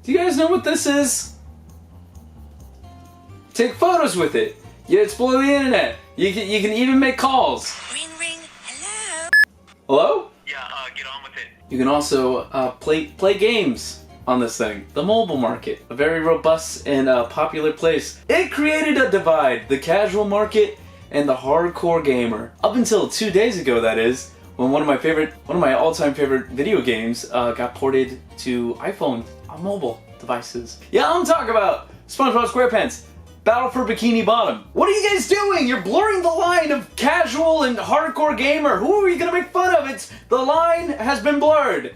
Do you guys know what this is? Take photos with it. You explore the internet. You can even make calls. Ring, ring. Hello? Hello? Yeah, get on with it. You can also play games on this thing. The mobile market, a very robust and popular place. It created a divide, the casual market and the hardcore gamer. Up until 2 days ago, that is, when one of my all-time favorite video games got ported to iPhone on mobile devices. Yeah, I'm talking about SpongeBob SquarePants. Battle for Bikini Bottom. What are you guys doing? You're blurring the line of casual and hardcore gamer. Who are you gonna make fun of? The line has been blurred.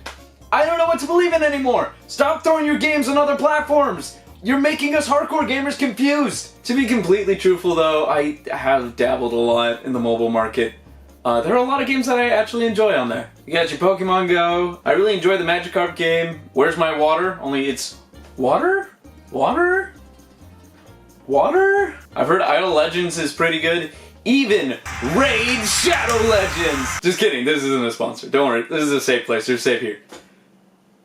I don't know what to believe in anymore. Stop throwing your games on other platforms. You're making us hardcore gamers confused. To be completely truthful though, I have dabbled a lot in the mobile market. There are a lot of games that I actually enjoy on there. You got your Pokemon Go. I really enjoy the Magikarp game. Where's My Water? Only it's water? Water? Water? I've heard Idle Legends is pretty good. Even Raid Shadow Legends! Just kidding, this isn't a sponsor. Don't worry, this is a safe place. You're safe here.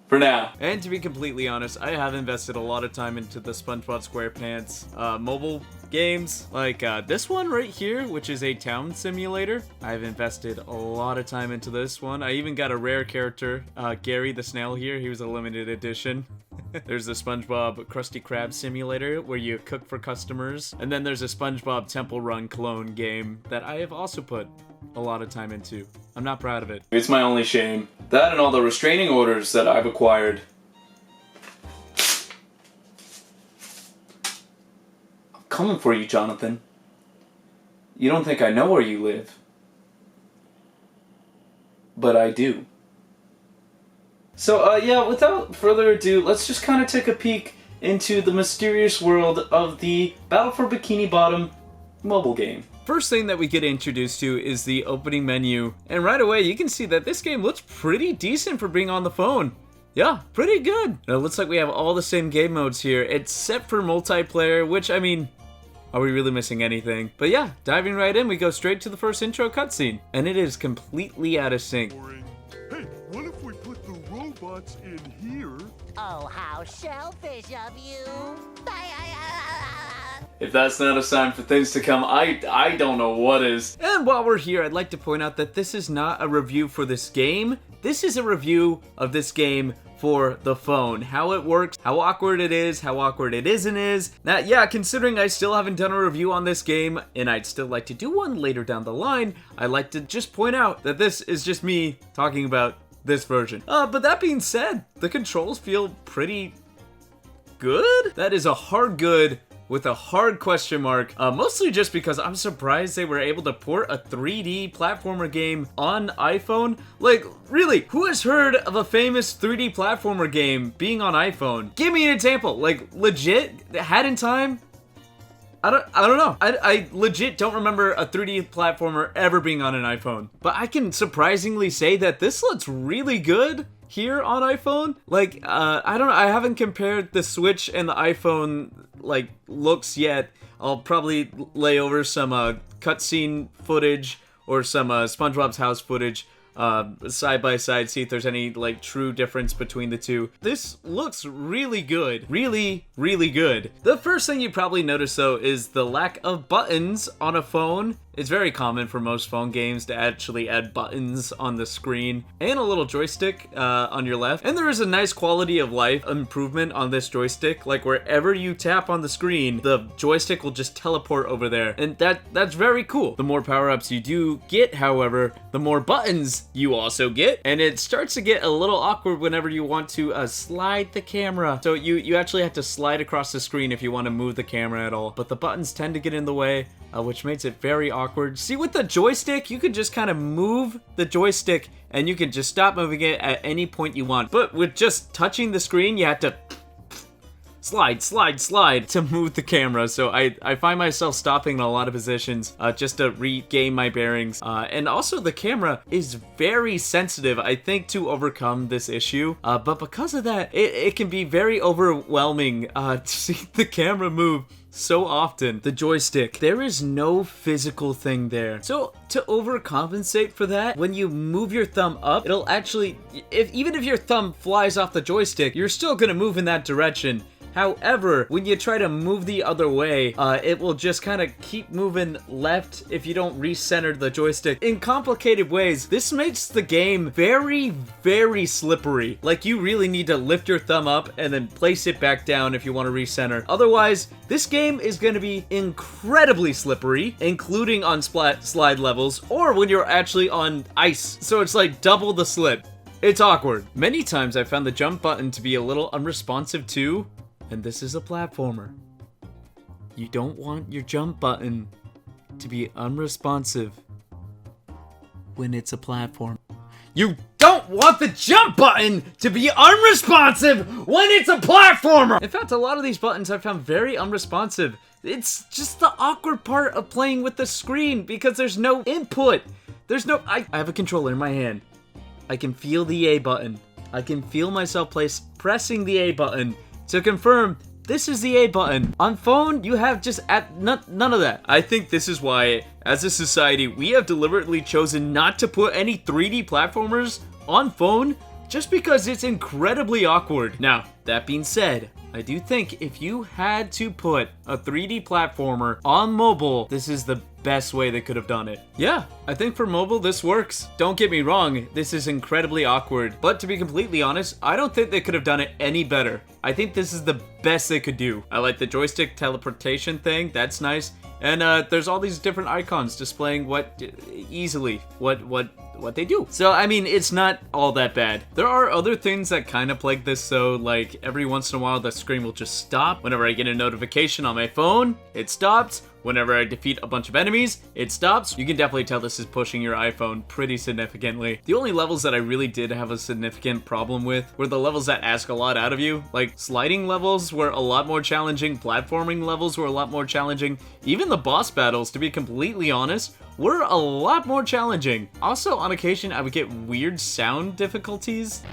For now. And to be completely honest, I have invested a lot of time into the SpongeBob SquarePants mobile games. Like this one right here, which is a town simulator. I've invested a lot of time into this one. I even got a rare character, Gary the Snail here. He was a limited edition. There's the SpongeBob Krusty Krab simulator where you cook for customers. And then there's a SpongeBob Temple Run clone game that I have also put a lot of time into. I'm not proud of it. It's my only shame. That and all the restraining orders that I've acquired. I'm coming for you, Jonathan. You don't think I know where you live. But I do. So, yeah, without further ado, let's just kind of take a peek into the mysterious world of the Battle for Bikini Bottom mobile game. First thing that we get introduced to is the opening menu, and right away you can see that this game looks pretty decent for being on the phone. Yeah, pretty good. And it looks like we have all the same game modes here, except for multiplayer, which, I mean, are we really missing anything? But yeah, diving right in, we go straight to the first intro cutscene, and it is completely out of sync. Hey, what if we put the robots in here? Oh, how shellfish of you. If that's not a sign for things to come, I don't know what is. And while we're here, I'd like to point out that this is not a review for this game. This is a review of this game for the phone. How it works, how awkward it is, how awkward it isn't. Now, yeah, considering I still haven't done a review on this game, and I'd still like to do one later down the line, I'd like to just point out that this is just me talking about this version. But that being said, the controls feel pretty good? That is a hard good with a hard question mark, mostly just because I'm surprised they were able to port a 3D platformer game on iPhone. Like, really, who has heard of a famous 3D platformer game being on iPhone? Give me an example, like, legit, had in time? I don't know. I legit don't remember a 3D platformer ever being on an iPhone. But I can surprisingly say that this looks really good here on iPhone. Like, I don't know, I haven't compared the Switch and the iPhone, like, looks yet. I'll probably lay over some cutscene footage or some SpongeBob's house footage side by side, see if there's any like true difference between the two. This looks really good. Really, really good. The first thing you probably notice though is the lack of buttons on a phone. It's very common for most phone games to actually add buttons on the screen and a little joystick on your left. And there is a nice quality of life improvement on this joystick. Like wherever you tap on the screen, the joystick will just teleport over there. And that's very cool. The more power-ups you do get, however, the more buttons you also get. And it starts to get a little awkward whenever you want to slide the camera. So you actually have to slide across the screen if you want to move the camera at all. But the buttons tend to get in the way, which makes it very awkward. See, with the joystick, you could just kind of move the joystick and you can just stop moving it at any point you want. But with just touching the screen, you have to slide, slide, slide to move the camera. So I find myself stopping in a lot of positions just to regain my bearings. And also the camera is very sensitive, I think, to overcome this issue. But because of that, it can be very overwhelming to see the camera move so often. The joystick, there is no physical thing there. So to overcompensate for that, when you move your thumb up, it'll actually, even if your thumb flies off the joystick, you're still gonna move in that direction. However, when you try to move the other way, it will just kind of keep moving left if you don't recenter the joystick. In complicated ways, this makes the game very, very slippery. Like, you really need to lift your thumb up and then place it back down if you want to recenter. Otherwise, this game is going to be incredibly slippery, including on slide levels, or when you're actually on ice. So it's like double the slip. It's awkward. Many times I found the jump button to be a little unresponsive too. And this is a platformer. You don't want your jump button to be unresponsive when it's a platform. You don't want the jump button to be unresponsive when it's a platformer! In fact, a lot of these buttons I found very unresponsive. It's just the awkward part of playing with the screen because there's no input. There's no... I have a controller in my hand. I can feel the A button. I can feel myself pressing the A button. To confirm, this is the A button. On phone, you have just none of that. I think this is why, as a society, we have deliberately chosen not to put any 3D platformers on phone just because it's incredibly awkward. Now, that being said, I do think if you had to put a 3D platformer on mobile, this is the best way they could have done it. Yeah, I think for mobile this works. Don't get me wrong, this is incredibly awkward, but to be completely honest, I don't think they could have done it any better. I think this is the best they could do. I like the joystick teleportation thing, that's nice. And there's all these different icons displaying what they do. So, I mean, it's not all that bad. There are other things that kind of plague this, though, like every once in a while the screen will just stop. Whenever I get a notification on my phone, it stops. Whenever I defeat a bunch of enemies, it stops. You can definitely tell this is pushing your iPhone pretty significantly. The only levels that I really did have a significant problem with were the levels that ask a lot out of you. Like, sliding levels were a lot more challenging, platforming levels were a lot more challenging. Even the boss battles, to be completely honest, were a lot more challenging. Also, on occasion, I would get weird sound difficulties.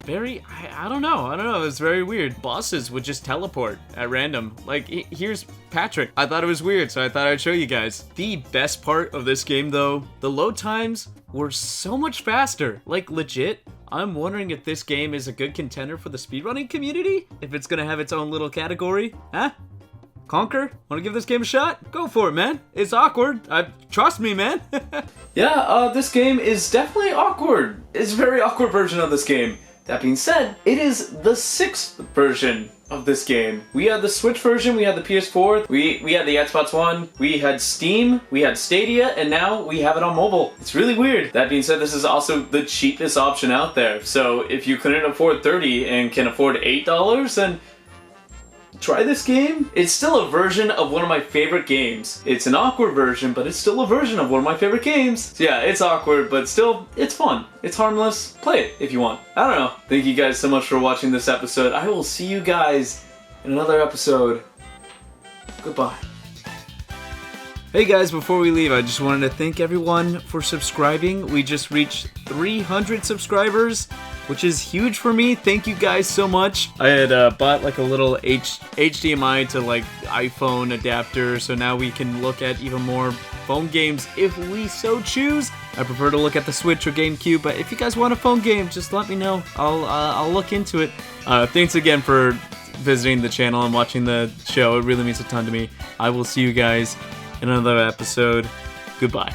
I don't know, it was very weird. Bosses would just teleport at random. Like, here's Patrick. I thought it was weird, so I thought I'd show you guys. The best part of this game, though, the load times were so much faster. Like, legit, I'm wondering if this game is a good contender for the speedrunning community? If it's gonna have its own little category? Huh? Conquer? Wanna give this game a shot? Go for it, man. It's awkward. Trust me, man. Yeah, this game is definitely awkward. It's a very awkward version of this game. That being said, it is the 6th version of this game. We had the Switch version, we had the PS4, we had the Xbox One, we had Steam, we had Stadia, and now we have it on mobile. It's really weird. That being said, this is also the cheapest option out there. So if you couldn't afford $30 and can afford $8, then try this game. It's still a version of one of my favorite games. It's an awkward version, but it's still a version of one of my favorite games. So yeah, it's awkward, but still, it's fun. It's harmless. Play it if you want. I don't know. Thank you guys so much for watching this episode. I will see you guys in another episode. Goodbye. Hey guys, before we leave, I just wanted to thank everyone for subscribing. We just reached 300 subscribers, which is huge for me. Thank you guys so much. I had bought like a little HDMI to like iPhone adapter, so now we can look at even more phone games if we so choose. I prefer to look at the Switch or GameCube, but if you guys want a phone game, just let me know. I'll look into it. Thanks again for visiting the channel and watching the show. It really means a ton to me. I will see you guys in another episode. Goodbye.